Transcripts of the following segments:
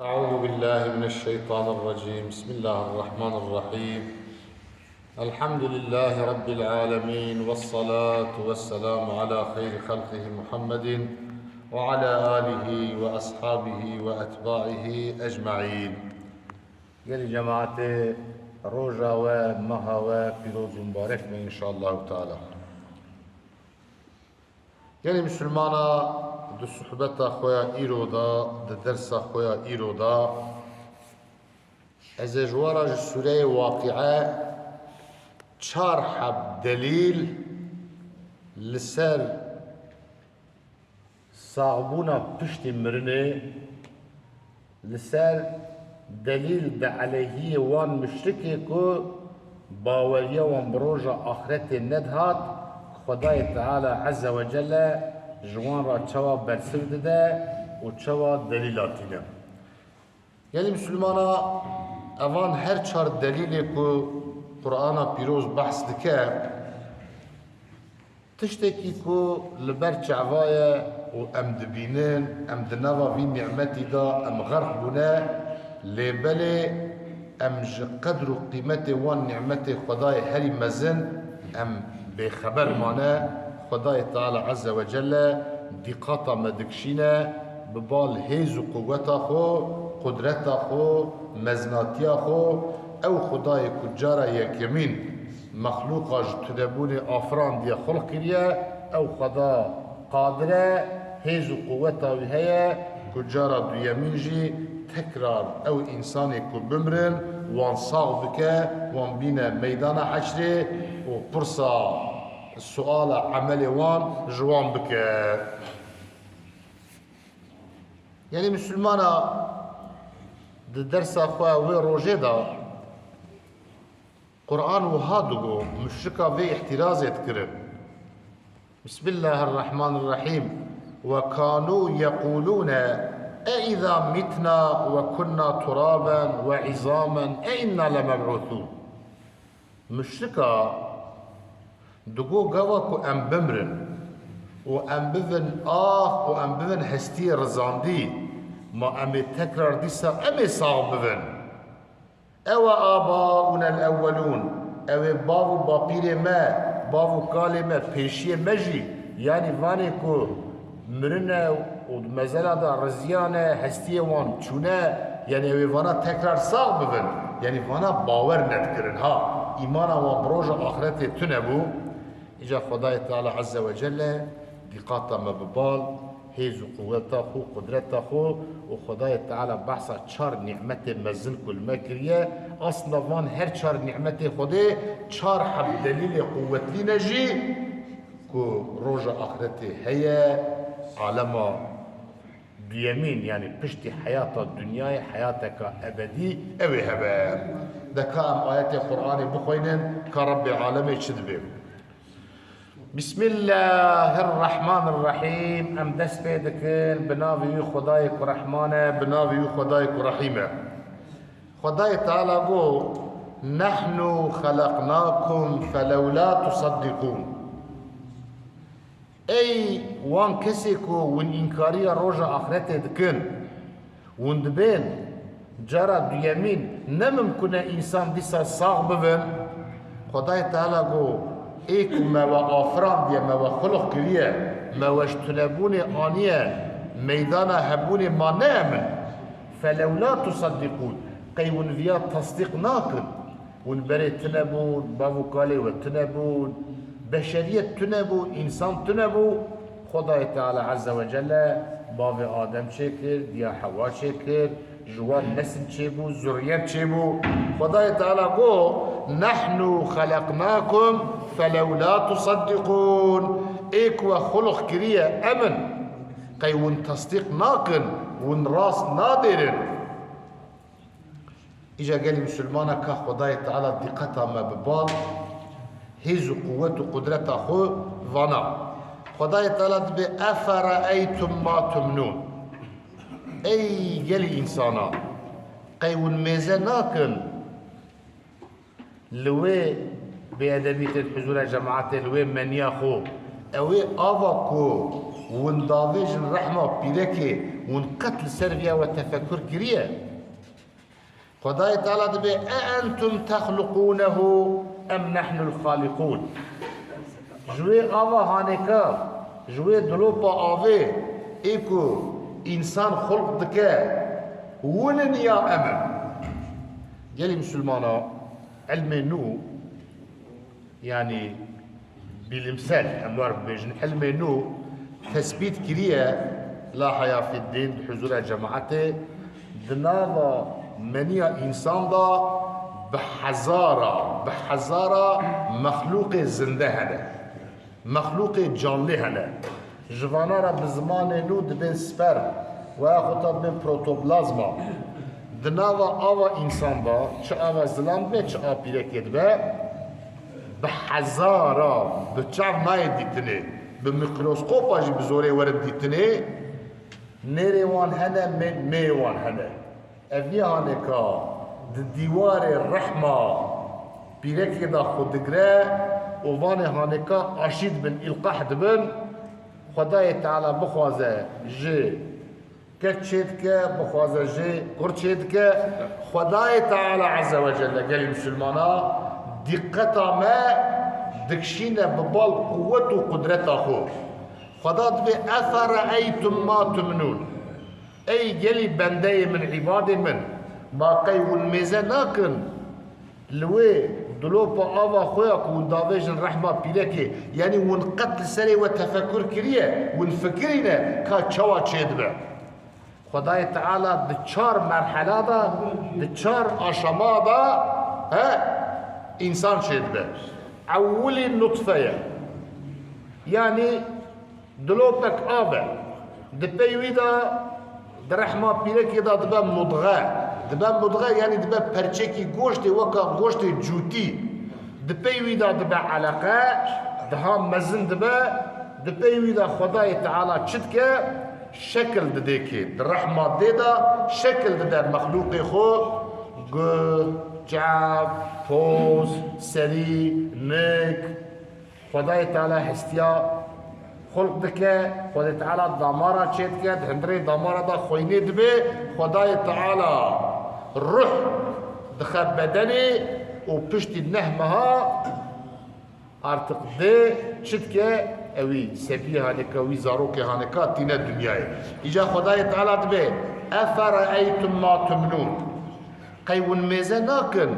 أعوذ بالله من الشيطان الرجيم. بسم الله الرحمن الرحيم. الحمد لله رب العالمين، والصلاة والسلام على خير خلقه محمد وعلى آله وأصحابه وأتباعه أجمعين. يلي جماعة روجا ومها وبيروز مبارك إن شاء الله تعالى. يلي مسلمانا دو صحبتا خويا إيرودا دو درسا خويا إيرودا از جوارا سوره واقعه چار حب دلیل لسر صاغبونا پشت مرنه لسر دلیل ده علیهی وان مشرکی که باوریه وان بروژا آخرت ندهات خدای تعالی عز و جل جوان را چوا برسرد ده و چوا دلیلاتی ده. یعنی مسلمانا اوان هر چار دلیلی که قرآن پیروز بحث دکه تشتکی که لبر چعوای و ام دبینن ام دنوا وی نعمتی دا ام غرق بونه لیبلی ام قدر و قیمت وان نعمت خدای هری مزن ام بخبر مانه خدای تعالی عز و جل دقاطا مدکشینه ببال هیز و قوتا خو قدرتا خو مزناتیا خو او خدای کجارا یکمین مخلوقا جتدبون آفران دیا خلق کریه او خدا قادره هیز و قوتا ویهیه کجارا دو یمین جی تکرار او انسانی که بمرن وان صاغ بکه وان بینه میدان حشره و پرسا السؤال عملي وان جوان بك. يعني مسلمانا درس اخوة وي روجي دا قرآن وهادو مشركا في احتراز يتكرر. بسم الله الرحمن الرحيم. وكانوا يقولون أئذا متنا وكنا ترابا وعظاما أئنا لمبعوثون. مشركا دگو گوا کو ام بمرن و ام بفن و ام بفن هستی رزاندی ما ام تکرار دیسا ام صاغ بفن او آباؤنا الاولون او باو باقیر ما باو کال ما پیشی مجی یعنی وانی کو مرنه و مزلا دا رزیانه هستی وان چونه یعنی او وانا تکرار صاغ بفن یعنی وانا باور ندکرن ها ایمانا وان بروژ آخرت تنبو إجا خدای تعالی عز و جل دقاطا مببال هیز و قوتا خو قدرتا خو و خدای تعالی بحثا چار نعمت مزن کل مکریه اصلا وان هر چار نعمت خودی چار حب دلیل قوت لی نجی که روژ آخرت هیا عالما بیمین یعنی پشت حیات دنیای حیاتک ابدی اوی هبه دکا ام آیت قرآن بخوینن که رب عالمی چد بیم. بسم الله الرحمن الرحيم. ام دست بيدكن بناوي خدايك رحمانه بناوي خدايك رحيمه. خداي تعالى قو نحن خلقناكم فلولا تصدقون. اي وان كسيكو وان انكاريا روجا اخرته دكن وان دبين جرى بيمين نمم كنا انسان ديسا صاغ ببن خداي تعالى قو ایک ما و آفران دیا ما و خلق کریه ما و اشتنبون آنیه میدان هبون ما نامن فلولا تصدقون قیون ویا تصدیق ناکن ون بری تنبون باوکالی و تنبون بشریت تنبون انسان تنبون خدای تعالی عز و جل باو آدم چه کرد یا حوا چه کرد جوان نسل چه بود ذریت چه بود خدای تعالی گو نحن خلقناكم فلولا تصدقون ايك وخلق كريه امن قي ون تصديق ناقن ون راس نادرن اجا قال مسلمانا كا خداي تعالى دقتها ما ببال هيز قوة قدرتها خو فانا خداي تعالى بأفرأيتم ما تمنون اي قال انسانا قي ون ميزه ناقن لوي بأدبية الحضور جماعة لوي من ياخو اوي آواكو ونداويج الرحمة بيلكي ونقتل سرفيا وتفكر كريه خداي تعالى دبي أأنتم تخلقونه أم نحن الخالقون جوي آوا هانيكا جوي دلوبا آوي إيكو إنسان خلق دكا ولن يا أمن قالي مسلمانا علم نو يعني بالمثال أموار بيجن علم نو تثبيت كريه لا حياة في الدين بحضور جماعته دناوا منيا إنسان دا بحزارة مخلوق زنده هنا مخلوق جانلي هنا جوانا را بزمان نو دبن سپر وآخوتا بن پروتوبلازما دناوا آوا إنسان با چه آوا زلان به چه آوا پیرکید به بحزارة بچاو ناید دیتنه بميكروسكوب اجي بزوري ورد ديتني نيري وان هنا من مي وان هنا افني هانكا ديوار الرحمة بيركي دا خدقرا وفاني هانكا اشيد بن القاح دبن خداي تعالى بخوازة جي كتشيدك بخوازة جي كرتشيدك خداي تعالى عز وجل قال المسلمانا دقتا ما دكشينا ببال قوة وقدرة أخو خدات بي أفرأيتم ما تمنون أي جلي بندي من عباد من ما قي والميزان ناكن لوي دلوبا آوا خوياك وندافيجن رحمة بيلكي يعني ونقتل سري وتفكر كريه ونفكرنا كاتشوا تشيدبه خداي تعالى دتشار مرحلة دا دتشار أشما دا ها إنسان شيدبه أولي النطفة يعني دلوبك آبا دبي دا درحمة بيرك دا دبا مضغة يعني دبا برشكي غوشتي وكا غوشتي جوتي دبي دا دبا علاقة دها مزن دبي دا خداي تعالى تشتك شكل دديكي درحمة ديدا شكل ددا مخلوقي خو جعب فوز سري نك خداي تعالى هستيا خلق دكا خداي تعالى دمارة تشيدك هندري دمارة دا خويني دبي خداي تعالى الروح دخل بدني وبشتي نهمها ارتق دي تشيدك اوي سبيه هانكا وي زاروكي هانكا تينا الدنيا اجا خداي تعالى دبي أفرأيتم ما تمنون قيون ميزاناكن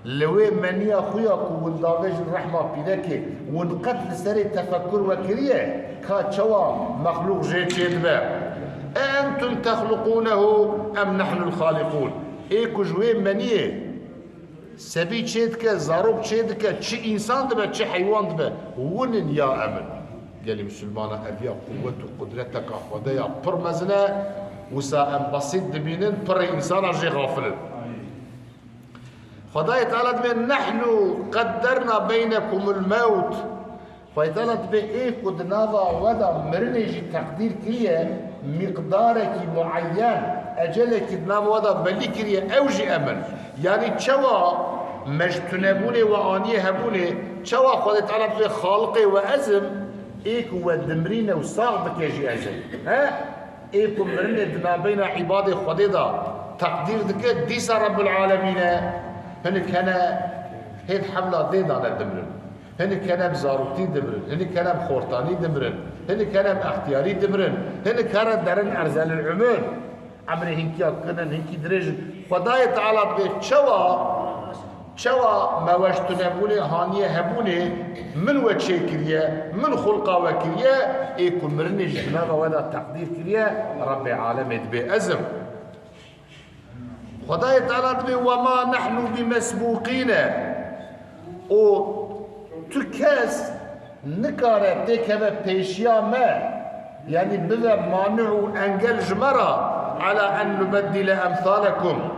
لوي منيا خويا كون داوج الرحمة بيدك ونقتل سري تفكر وكريه كاتشوا مخلوق جيتشيد با أنتم تخلقونه أم نحن الخالقون إيكو جوي منيه سبي تشيدك زاروب تشيدك تشي إنسان دبا تشي حيوان دبا ونن يا أمن قال لي مسلمانا أبيا قوة وقدرتك خدايا برمزنا وسا بسيط دبينن بر إنسان جي غافل خداي تعالى من نحن قدرنا بينكم الموت فايتالت بإيه قد نضع وضع مرنجي تقدير كريه مقدارك معين أجلك نضع وضع بلي كريه أوجي أمن يعني تشوى مجتنبوني وآنيه هبوني تشوى خداي تعالى بخالقي وأزم إيك ودمرين وصاغبك يجي أزم ها إيكو مرنة دنا بين عبادي خداي دا تقدير دك ديس رب العالمين هن كان هيد حملة ديد على دمرن هن كان بزاروتي دمرن هن كان بخورتاني دمرن هن كان باختياري دمرن هن كان درن أرزال العمر عمري هنكي أكنن هنكي درج خداي تعالى شوا ما وجدنا بوني هانية هبوني من وجه كريه من خلقه وكريه يكون مرني جبنا ولا تقدير كريه رب العالمين بأزم خداي تعالى وما نحن بمسبوقين او تكاس نكاره تكبه بيشيا ما يعني بذا مانع انجل جمرة على ان نبدل امثالكم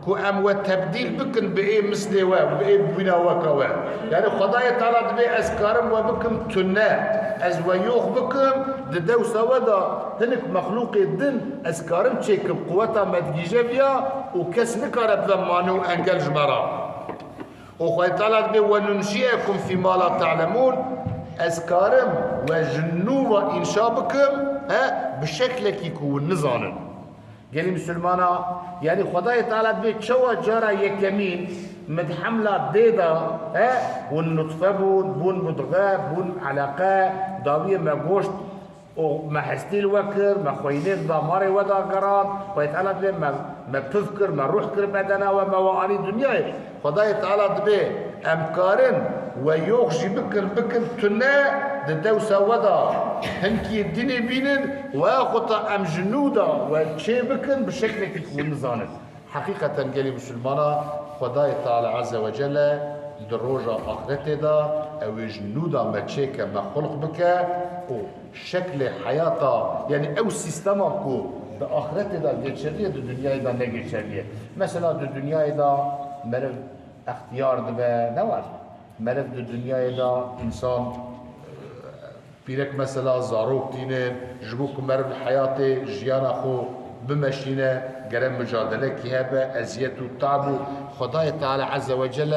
كو ام وتبديل بكن بايه مثل بايه بنا وكوا يعني خداي تعالى بي اسكارم وبكم تنا از ويوخ بكم ددو سودا هنك مخلوق الدن اسكارم تشيك بقوتها مدجيجه بيا وكس نكره بذمانو انجل جمرة وخداي تعالى بي وننشئكم فيما لا تعلمون اسكارم وجنو وانشاء بكم ها بشكل كيكون نظانا قال مسلمانا يعني خدای تعالی به چوا جارا یکمین متحملة ديدا والنطفة بون مضغة بون علاقة داوية ما قوشت وما حستيل وكر ما خوينيت ضماري ودا قران ويتعالى بي ما بتذكر ما روح كر بدنا وما وعاني دنيا خداي تعالى دبي امكارن ويوخشي بكر تنا دوسة ودا هنكي الدنيا بينن واخطا ام جنودا وشي بكن بشكل تكون نظانت حقيقة قالي مسلمانا خداي تعالى عز وجل دروجة آخرته دا او جنودا ما تشيكا ما خلق بك وشكل حياته يعني او سيستما كو دا آخرته دا جيتشرية دا دنيا دا نجيتشرية مثلا دا دنيا دا مرف اختيار دا نوار مرف دا دنيا دا انسان بيرك مثلا زاروك دينه جبوك مرف حياتي جيانا خو بمشينا قرم مجادلة كهابة أزيت وتعب خداي تعالى عز وجل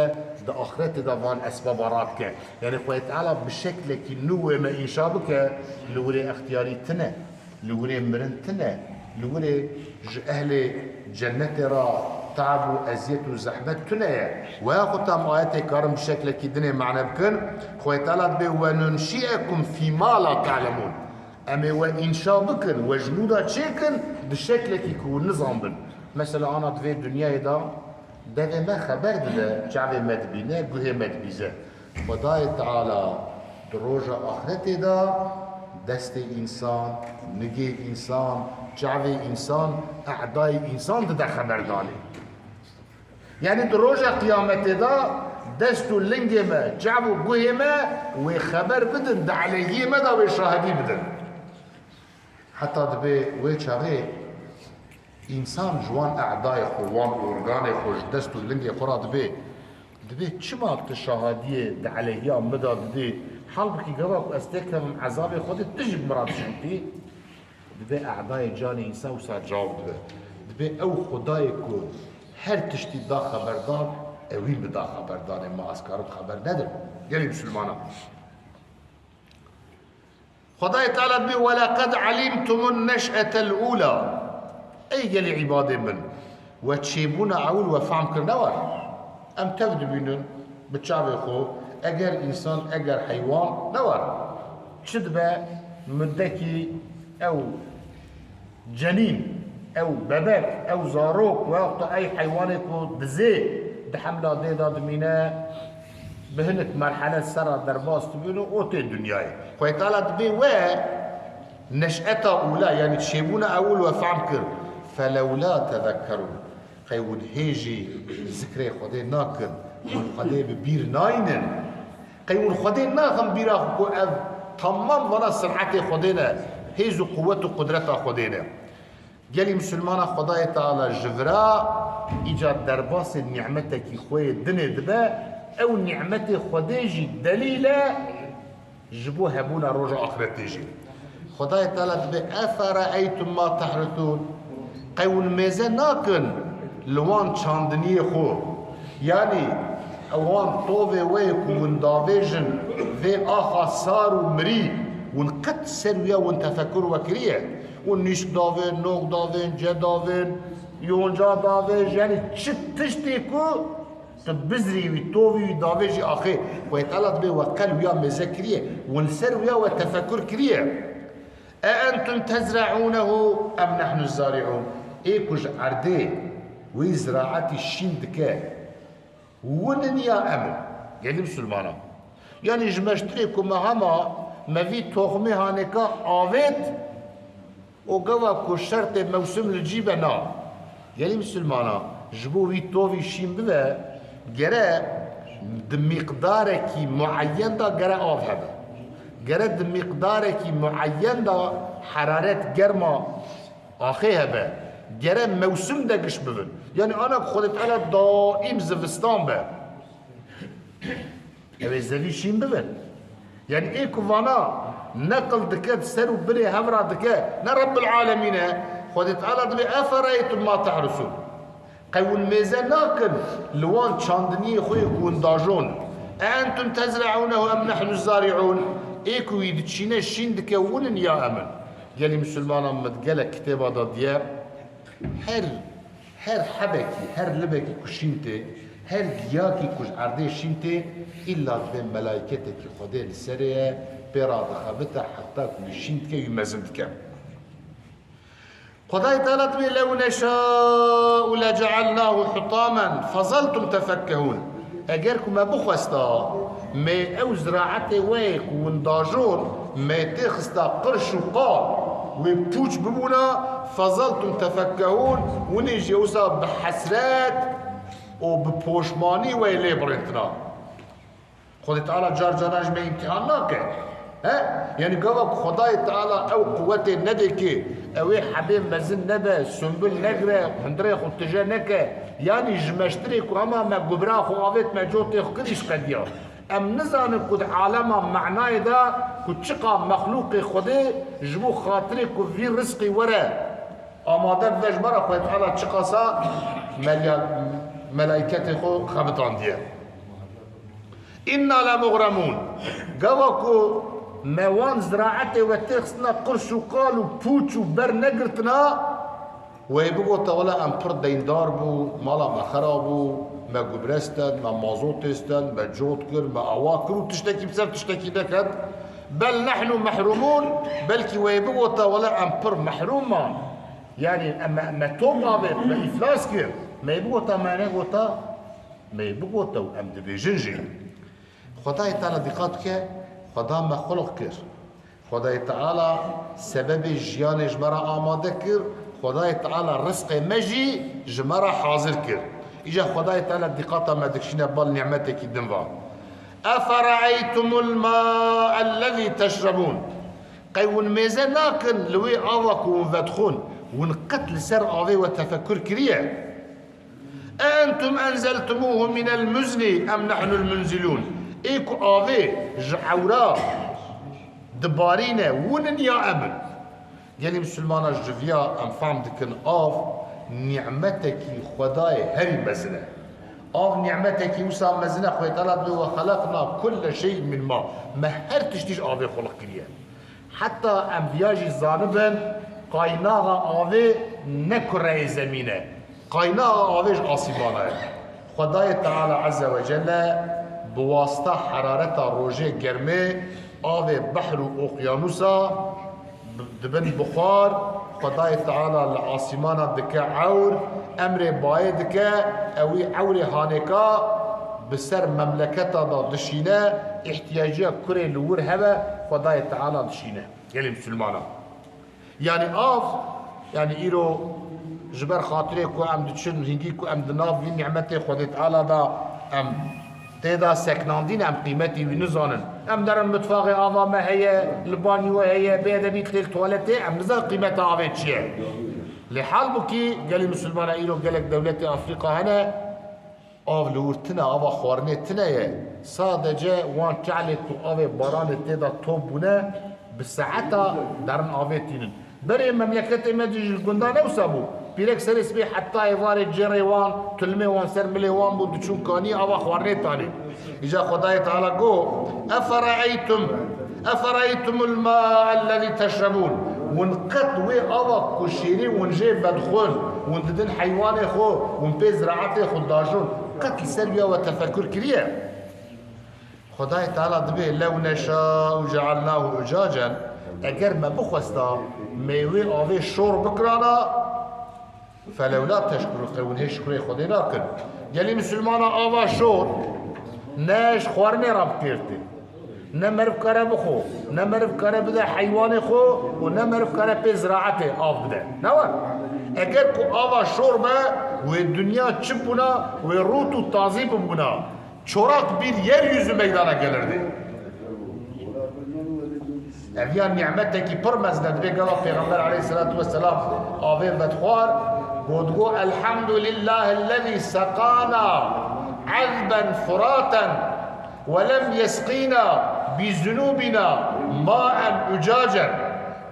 دا آخرت دا فان أسباب رابك يعني خداي تعالى بشكل كي نوه ما إنشابك لوري اختياري تنا لوري مرن تنا لوري أهل جنة را تعب وأزيت وزحمة تنا وياخد تام آيات كارم بشكل كي دنيا معنا بكن خداي تعالى بي وننشئكم فيما لا تعلمون أما وإنشاء بكن وجنودا تشيكن بشكل يكون نظام بن مثلا أنا في الدنيا ده ما خبر ده شعبي مدبينه جوه مدبيزه خداي تعالى دروجة آخرته ده دست إنسان نجي إنسان شعبي إنسان أعداء إنسان ده خبر داني يعني دروجة قيامته ده دستو لنجي ما شعبه جوه ما وخبر بدن ده عليه ما ده وشاهدي بدن حتى دبي ويشاغي انسان جوان اعضاء خوان اورغان خوش دستو لنجي قرا دبي چما تشاهديه عليها مدى دبي حلبكي قباك استيكا من عذابي خودي تجب مرات شنتي دبي اعضاء جاني انسان وسا جاوب دبي او خدايكو هر تشتي دا خبردار اويل بدا خبردار ما اسكارو خبر ندر قالي مسلمانا خداي تعالى بي ولقد علمتم النشأة الأولى أي قال عبادي من وتشيبون عول وفهم كرنوار أم تبدو بينن بتشعبي خو أجر إنسان أجر حيوان نوار شدبة مدكي أو جنين أو ببك أو زاروك وقت أي حيوان يكون دزي دحملة ديدا دمينا بهنك مرحلة سرى درباس تبينو اوتي الدنيا خوي تعالى تبي و نشأتها أولى يعني تشيبونا أول وفعم كر فلولا تذكرون قيود هيجي ذكري خدي ناكن خدي ببير ناينن قيود خدي ناخم بيرا خو تمام ولا سرعتي خدينا هيزو قوته قدرته خدينا قالي مسلمان خداي تعالى جفرا ايجاد درباس نعمتك خوي الدنيا دبا او نعمتي خديجي دليلة جبوها هبونا رجع اخرت تيجي خداي تعالى افرأيتم ما تحرثون قيون ميزان ناكن لوان چاندني خو يعني اوان طوفي ويكو من دافيجن في اخا صاروا مري ونقد سرويا ونتفكر وكريه ونيش دافين نوك دافين جا دافين يونجا دافين يعني تشتيكو تبزري ويتوفي ويدافيجي اخي ويتقلط به وقال ويا مذكريه ونسر ويا وتفكر كريه أأنتم تزرعونه أم نحن الزارعون إيكوش عردي ويزراعتي الشين دكا ونن يا أمن قال مسلمانا يعني جمشتريكم مهما ما في توخمي هانيكا آويت وقوا كشرت موسم الجيبة نا قال مسلمانا جبو في توفي الشين بذا جرى بمقدارك معين دا جرى آف هذا جرى بمقدارك معين دا حرارة جرما آخيها با جرى موسم دا قش ببن يعني أنا خدت على دائم زفستان با أبي زفي شين ببن يعني إيه كفانا نقل دكات سرو بري همرا دكات نرب العالمين خدت على دبي أفرأيتم ما تحرسون قيون ميزان لكن لوان شاندني خوي كون داجون أنتم تزرعونه أم نحن الزارعون إيكو يدتشينا الشين دكاونن يا أمن قال لي مسلمان متقالك كتاب هذا ديار هر حبكي هر لبكي كشينتي هر گیاکی کش عرضه شینته إلا به ملائکتی که خدا لسره برا دخابته حتى كل شینت که یمزند که خدای تعالی تبي لو نشاء لجعلناه حطاما فظلتم تفكهون اگركم ما بخواستا ما او زراعته ويك ونداجون ما تخستا قرش وقال وبوش بمونا فظلتم تفكهون ونجي وصا بحسرات وبپوشمانی ویلی برنتنا خدای تعالی جار جاناج میں امتحان نہ کہ یعنی گوا خدای تعالی او قوت نده که او حبیب مزن نبه سنبل نگره هندره خود تجا نکه یعنی جمشتری که اما ما گبرا خو آوید ما جوتی خو کدیش قدیا ام نزانه کد عالم معنای دا کد چقا مخلوق خودی جبو خاطری که وی رزقی وره آماده بوش برا خدای تعالی چقا سا ملائکت خو خبطان دیه إنا لمغرمون قوكو موان زراعته وتخصنا قرش وقال وبوش وبر نقرتنا ويبقوا طولا أم برد دين داربو مالا ما خرابو ما قبرستن ما مازوتستن ما جوتكر ما أواكر وتشتكي بسر تشتكي دكت بل نحن محرومون بلكي ويبقوا طولا أم بر محروما يعني أما ما توقع ما إفلاس كر ما يبقوا تا ما نقوتا ما يبقوا تا أم دبي جنجي خدای تعالی دقت که خدا ما خلق کرد خدای تعالی سبب جیان جمرا آماده کرد خدای تعالی رزق مجی جمرا حاضر کرد ایجا خدای تعالی دقت ما دکشینه بال نعمتی که دنوا افرعیتم الماء الذي تشربون قیون میزه ناکن لوی آوکو ودخون ونقتل سر آوی و تفکر کریه أنتم أنزلتموه من المزن أم نحن المنزلون إيكو آوي جعورا دبارينا ونن يا أمن يعني مسلمانا جفيا أم فهم دكن آف نعمتك خداي هري مزنة آف نعمتك وسا مزنة خوي طلب وخلقنا كل شيء من ما هر تشتيش آوي خلق كريا حتى أنبياجي زانبن قايناغا آوي نكره زمينه قايناغا آويش آسيبانا خداي تعالى عز وجل بواسطة حرارة روجه گرمه آوه بحر و اقیانوسا دبن بخار خدای تعالی لآسیمانا دکه عور امر باید دکه اوی عور هانکا بسر مملکتا دا دشینه احتیاجی کره لور هبه خدای تعالی دشینه یعنی مسلمانا یعنی آف یعنی ایرو جبر خاطره کو ام دچن هنگی کو ام دناف وی نعمت خدای تعالی دا ام تيدا سكناندين ام قيمتي ونزانن ام درن متفاق آوا ما هي البانيو هي بيدا بيت للتواليتي ام نزان قيمتها آوه چيه لحال بكي قال مسلمان ايرو قالك دولة افريقيا هنا آو لورتنا آوا خوارنه تنايه صادجه وان تعلق آوه باران تيدا طوبونه بساعتا درن آوه تينن بري مملكة مدج القندان وسابو بيرك سرس بي حتى يواري جريوان تلمي وان سر مليوان بود چون كاني اوا خوارني تاني اجا خداي تعالى قو افرأيتم الماء الذي تشربون ونقط وي اوا كشيري ونجيب بدخل ونددن حيواني خو ونبي زراعتي خو داجون قتل سربيا وتفكر كريا خداي تعالى دبي لو نشاء جعلناه اجاجا اگر ما بخواستا ميوي اوي شور بكرانا فلولا تشكروا قوني شكري خدي لكن قال مسلمان آوا شور ناش خوارني رب كيرتي نمرف كره بخو نمرف كره بدا حيواني خو ونمرف كره بزراعتي آف بدا نوا اگر كو آوا شور با والدنيا تشبنا وروتو تازيب بنا çorak bir yeryüzü meydana gelirdi. Evyan nimetteki pırmezden ve gala Peygamber aleyhissalatu vesselam avin bedhuar قدقوا الحمد لله الذي سقانا عذبا فراتا ولم يسقينا بذنوبنا ماء أجاجا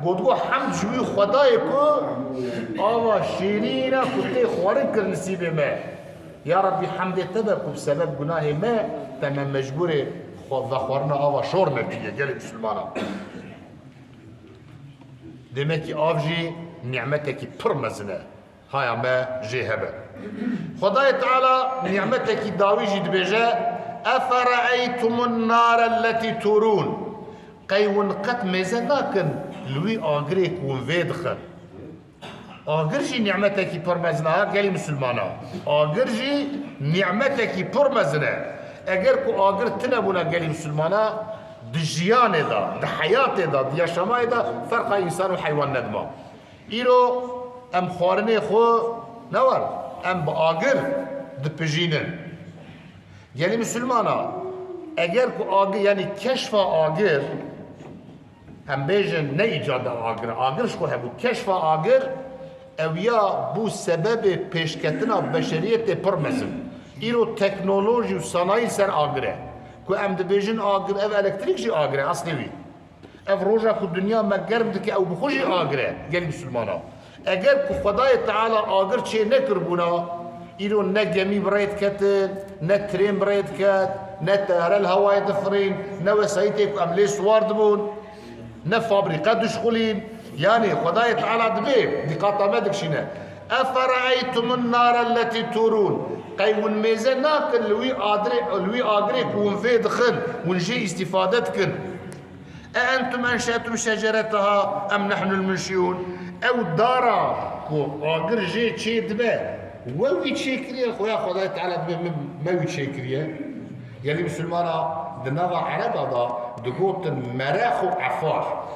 قدقوا حمد شوي خدايكو آوا شيرينا كنتي خوارك النسيب ما يا ربي حمد تبكوا بسبب گناه ما تمام مجبوري وخوارنا آوا شور نتيجة قال مسلمانا دمكي آفجي نعمتك برمزنا هاي ما جهبه خدای تعالى نعمتك داويجي دبجا أفرأيتم النار التي تورون قيون قد مزناكن لوي آغريك ونفيدخن آغرجي نعمتك برمزناها قالي مسلمانا آغرجي نعمتك برمزنا اگر کو آغر تنبونا قالي مسلمانا دجيان دا دحياة دا دياشماء دا فرق إنسان وحيوان ندما إيرو أم خوارني خو نور أم بآغر دبجينن يعني مسلمانا اگر کو آغر يعني كشف آغر هم بيجن نه ایجاد آغرش خو هبو كشف آغر او یا بو سبب پیشکتنا بشریت پرمزن ایرو تکنولوژی و صنایع سر آغره کو ام دبیجن آغر او الکتریک جی آغره اصلی وی او روژا کو دنیا مگرم دکی او بخوشی آغره گلی مسلمانا اگر کو خدای تعالی آغر چه نکربونا ایرو نه گمی برایت کتن نه ترین برایت کت نه تهرل هوای دفرین نه وسایتی کو ام لیس واردبون نه فابریکه دشخولین يعني خدای تعالى دبي دقاطة ما دكشينا أفرأيتم النار التي تورون قيون ميزناك لوي آدري كون في دخل ونجي استفادتكن أأنتم أنشأتم شجرتها أم نحن المنشئون أو دارا كو آدر جي تشي دبا ووي تشي كريا خويا خدای تعالى دبي ما وي تشي كريا يعني مسلمانا دناغا عربا دا دقوت مراخ عفار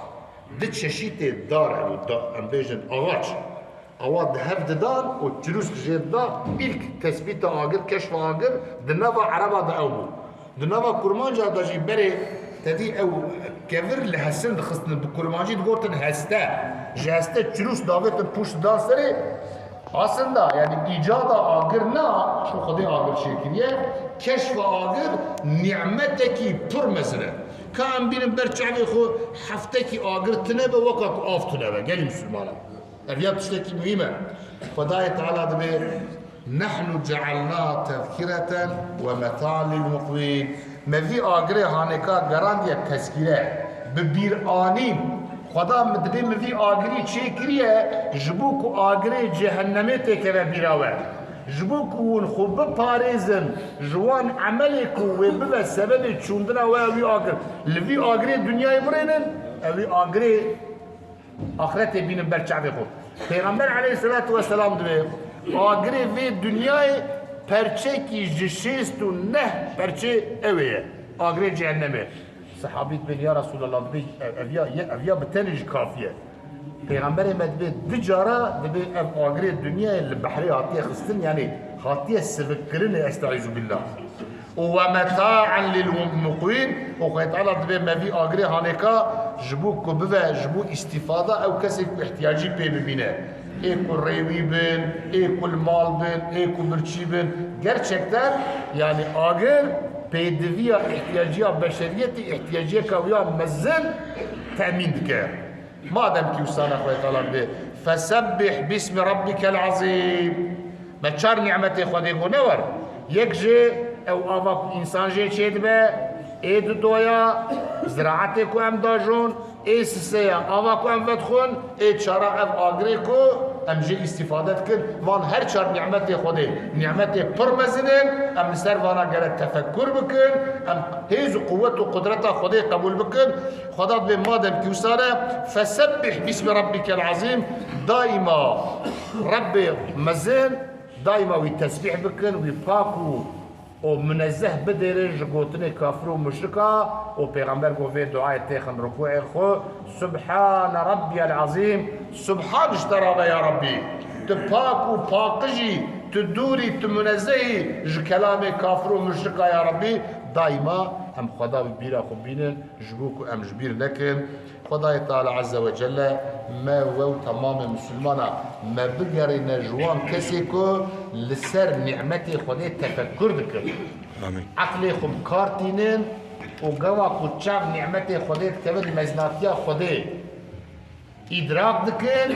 دت ششيت دار ام بيجن اواج اواد هفد دار و جلوس جيد دار ilk تثبيت آغر كشف آغر دناغا عربا دا اوبو دناغا كرمانجا دا جي بري تدي او كفر لحسن دخصن بكرمانجي دقوتن هستا جهستا جلوس داوتن پوش دار سري aslında yani icada ağırna şu kadar ağır şekilde keşf ağır nimeteki pür mesela kan benim berçavi xo haftaki ağır tınebe vakat af tınebe gel Müslümana eviyat işteki mühime Fadai Teala da be nahnu cealna tezkireten ve meta lil muqvin mevi ağır haneka garandiye tezkire bir anim خدا مدبی مفی آگری چه کریه جبو کو آگری جهنمی تکره بیراوه جبو کون خوب پاریزن جوان عملی کو و ببه سبب چوندنا و اوی آگر لوی آگری دنیای برینن اوی آگری آخرت بینن برچعبی خود پیغمبر علیه السلام دوی آگری وی دنیای پرچه کی جشیست و نه پرچه اویه آگری جهنمی صحابيت بن يا رسول الله دبي افيا بتنج كافيه پیغمبر مدبي دجاره دبي اغري الدنيا البحريه هاتيه خستن يعني هاتيه سفكرن استعيذ بالله ومتاعا للمقوين وقيت على دبي ما في اغري هانيكا جبو كبه جبو استفاده او كسب احتياجي بيبينه ايكو ريوي بن ايكو المال بن ايكو مرچي بن gerçekten yani agir peydeviya ihtiyacıya beşeriyeti ihtiyacıya kavuya mezzen temin dike. Madem ki usana Khudai Teala be fesebbih bismi rabbikel azim. Me çar nimeti Khudai ko ne var? Yekje ev avak insan je çedbe ed doya ziraate ko em dajon esseya avak ko em vedkhun e çara ev agre ko ام جي استفادت كن وان هر چار نعمتي خودي نعمتي پرمزنن ام سر وانا گره تفکر بکن ام هيز قوت و قدرت خودي قبول بکن خدا به مادم کی وساره فسبح باسم ربك العظيم دائما رب مزن دائما وي تسبيح بکن وي پاکو و منزه بدرج گوتنه کافر و مشرکا و پیغمبر گفت دعای تخن رکوع خو سبحان ربي العظيم سبحان اشترى يا ربي تباكو باقجي تدوري تمنزهي ج كلام كافر و مشركا يا ربي دائما هم خدا بيرا خبينن جبوكو ام جبير لكن خدا تعالى عز وجل ما و تمام مسلمانا ما بقري نجوان كسيكو لسر نعمتي خدا تفكر بكر امين عقلي خم كارتينن وقوا كتشاف نعمتي خدا كبد مزناتيا خدا ادراك دكن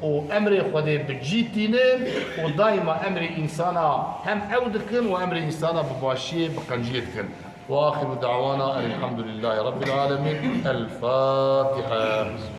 و امر خدا بجيتينن ودائما امر انسانا هم اودكن وامر انسانا بباشيه بقنجيتكن واخر دعوانا الحمد لله رب العالمين الفاتحه